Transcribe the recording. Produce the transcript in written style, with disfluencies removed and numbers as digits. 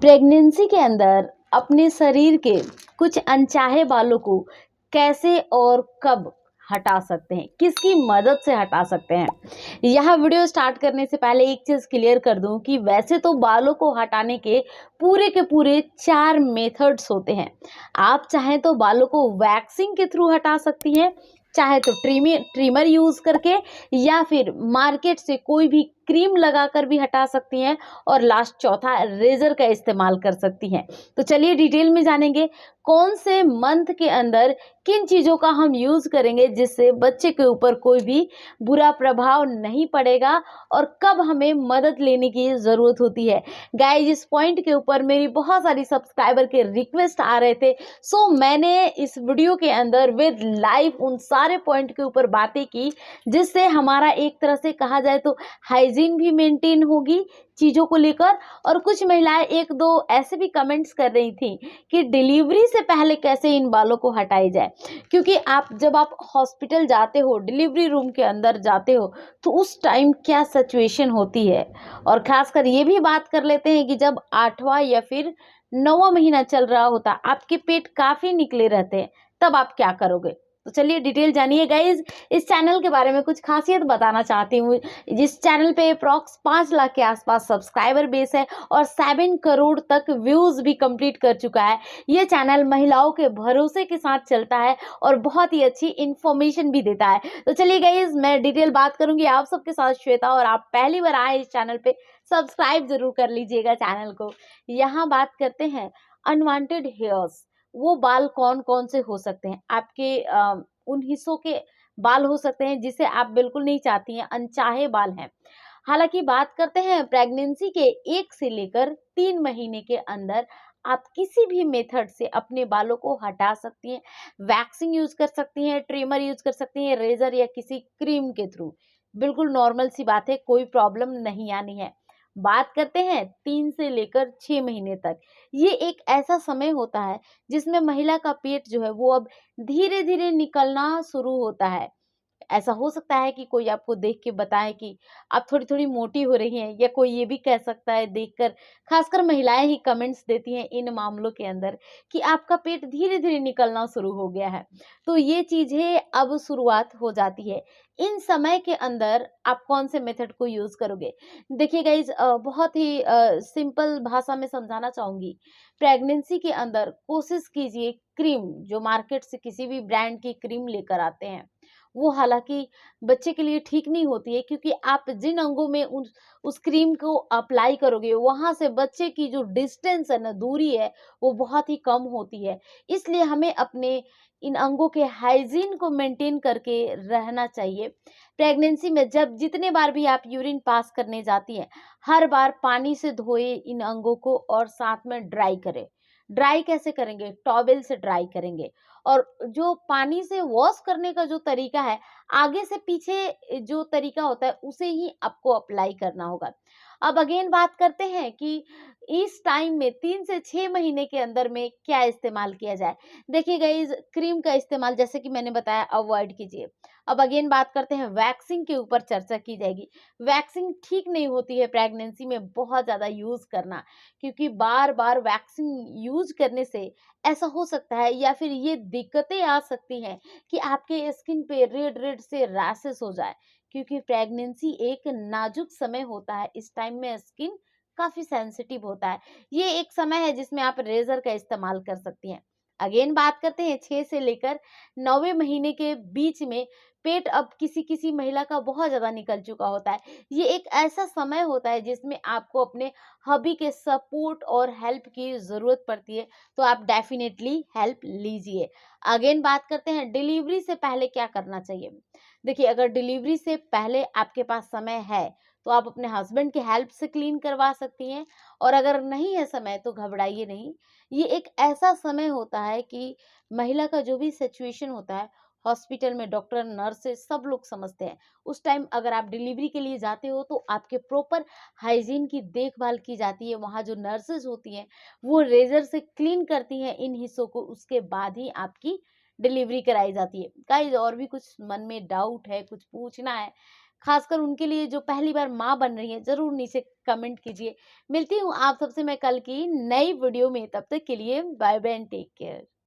Pregnancy के अंदर अपने शरीर के कुछ अनचाहे बालों को कैसे और कब हटा सकते हैं, किसकी मदद से हटा सकते हैं। यह वीडियो स्टार्ट करने से पहले एक चीज़ क्लियर कर दूं कि वैसे तो बालों को हटाने के पूरे 4 मेथड्स होते हैं। आप चाहें तो बालों को वैक्सिंग के थ्रू हटा सकती हैं, चाहे तो ट्रिमर यूज़ करके, या फिर मार्केट से कोई भी क्रीम लगाकर भी हटा सकती हैं, और लास्ट चौथा रेजर का इस्तेमाल कर सकती हैं। तो चलिए डिटेल में जानेंगे कौन से मंथ के अंदर किन चीज़ों का हम यूज़ करेंगे जिससे बच्चे के ऊपर कोई भी बुरा प्रभाव नहीं पड़ेगा, और कब हमें मदद लेने की ज़रूरत होती है। गाइस, इस पॉइंट के ऊपर मेरी बहुत सारी सब्सक्राइबर के रिक्वेस्ट आ रहे थे, सो मैंने इस वीडियो के अंदर विद लाइव उन सारे पॉइंट के ऊपर बातें की, जिससे हमारा एक तरह से कहा जाए तो हाइजीन भी मेंटेन होगी चीज़ों को लेकर। और कुछ महिलाएं एक दो ऐसे भी कमेंट्स कर रही थी कि डिलीवरी से पहले कैसे इन बालों को हटाई जाए, क्योंकि जब आप हॉस्पिटल जाते हो, डिलीवरी रूम के अंदर जाते हो, तो उस टाइम क्या सिचुएशन होती है। और खासकर ये भी बात कर लेते हैं कि जब 8वां या फिर 9वां महीना चल रहा होता, आपके पेट काफ़ी निकले रहते हैं, तब आप क्या करोगे। तो चलिए डिटेल जानिए। गाइज, इस चैनल के बारे में कुछ खासियत बताना चाहती हूँ। जिस चैनल पे अप्रॉक्स 5 लाख के आसपास सब्सक्राइबर बेस है और 7 करोड़ तक व्यूज भी कंप्लीट कर चुका है। ये चैनल महिलाओं के भरोसे के साथ चलता है और बहुत ही अच्छी इंफॉर्मेशन भी देता है। तो चलिए गाइज, मैं डिटेल बात करूंगी आप सबके साथ श्वेता, और आप पहली बार आए इस चैनल पे, सब्सक्राइब जरूर कर लीजिएगा चैनल को। यहाँ बात करते हैं अनवांटेड हेयर्स। वो बाल कौन कौन से हो सकते हैं। आपके उन हिस्सों के बाल हो सकते हैं जिसे आप बिल्कुल नहीं चाहती हैं, अनचाहे बाल हैं। हालांकि बात करते हैं प्रेगनेंसी के 1 से लेकर 3 महीने के अंदर आप किसी भी मेथड से अपने बालों को हटा सकती हैं। वैक्सिंग यूज कर सकती हैं, ट्रिमर यूज कर सकती हैं, रेजर या किसी क्रीम के थ्रू। बिल्कुल नॉर्मल सी बात है, कोई प्रॉब्लम नहीं आनी है। बात करते हैं 3 से लेकर 6 महीने तक। ये एक ऐसा समय होता है जिसमें महिला का पेट जो है वो अब धीरे धीरे निकलना शुरू होता है। ऐसा हो सकता है कि कोई आपको देख के बताए कि आप थोड़ी-थोड़ी मोटी हो रही हैं, या कोई ये भी कह सकता है देखकर, खासकर महिलाएं ही कमेंट्स देती हैं इन मामलों के अंदर, कि आपका पेट धीरे-धीरे निकलना शुरू हो गया है। तो ये चीज़ें अब शुरुआत हो जाती है। इन समय के अंदर आप कौन से मेथड को यूज़ करोगे? देखिए गाइज़, बहुत ही सिंपल भाषा में समझाना चाहूँगी। प्रेगनेंसी के अंदर कोशिश कीजिए, क्रीम जो मार्केट से किसी भी ब्रांड की क्रीम लेकर आते हैं, वो हालाँकि बच्चे के लिए ठीक नहीं होती है, क्योंकि आप जिन अंगों में उस क्रीम को अप्लाई करोगे, वहाँ से बच्चे की जो डिस्टेंस है ना, दूरी है, वो बहुत ही कम होती है। इसलिए हमें अपने इन अंगों के हाइजीन को मेंटेन करके रहना चाहिए। प्रेगनेंसी में जब जितने बार भी आप यूरिन पास करने जाती हैं, हर बार पानी से धोए इन अंगों को, और साथ में ड्राई करें। ड्राई कैसे करेंगे? टॉवेल से ड्राई करेंगे। और जो पानी से वॉश करने का जो तरीका है, आगे से पीछे जो तरीका होता है, उसे ही आपको अप्लाई करना होगा। अब अगेन बात करते हैं कि इस टाइम में 3 से 6 महीने के अंदर में क्या इस्तेमाल किया जाए। देखिए गाइज़, क्रीम का इस्तेमाल जैसे कि मैंने बताया अवॉइड कीजिए। अब अगेन बात करते हैं वैक्सिंग के ऊपर चर्चा की जाएगी। वैक्सिंग ठीक नहीं होती है प्रेगनेंसी में बहुत ज़्यादा यूज़ करना, क्योंकि बार-बार वैक्सिंग यूज़ करने से ऐसा हो सकता है, या फिर ये दिक्कतें आ सकती हैं कि आपके स्किन पे रेड रेड से रैशेस हो जाए, क्योंकि प्रेगनेंसी एक नाजुक समय होता है। इस टाइम में स्किन काफी सेंसिटिव होता है। ये एक समय है जिसमें आप रेजर का इस्तेमाल कर सकती हैं। अगेन बात करते हैं 6 से लेकर 9वें महीने के बीच में पेट अब किसी किसी महिला का बहुत ज्यादा निकल चुका होता है। ये एक ऐसा समय होता है जिसमें आपको अपने हबी के सपोर्ट और हेल्प की जरूरत पड़ती है, तो आप डेफिनेटली हेल्प लीजिए। अगेन बात करते हैं डिलीवरी से पहले क्या करना चाहिए। देखिए, अगर डिलीवरी से पहले आपके पास समय है, तो आप अपने हस्बैंड की हेल्प से क्लीन करवा सकती हैं, और अगर नहीं है समय तो घबराइए नहीं। ये एक ऐसा समय होता है कि महिला का जो भी सिचुएशन होता है, हॉस्पिटल में डॉक्टर नर्सेस सब लोग समझते हैं। उस टाइम अगर आप डिलीवरी के लिए जाते हो, तो आपके प्रॉपर हाइजीन की देखभाल की जाती है। वहाँ जो नर्सेस होती हैं, वो रेजर से क्लीन करती हैं इन हिस्सों को, उसके बाद ही आपकी डिलीवरी कराई जाती है। गाइस, और भी कुछ मन में डाउट है, कुछ पूछना है, खासकर उनके लिए जो पहली बार माँ बन रही हैं, ज़रूर नीचे कमेंट कीजिए। मिलती हूँ आप सबसे मैं कल की नई वीडियो में, तब तक के लिए bye bye and take care.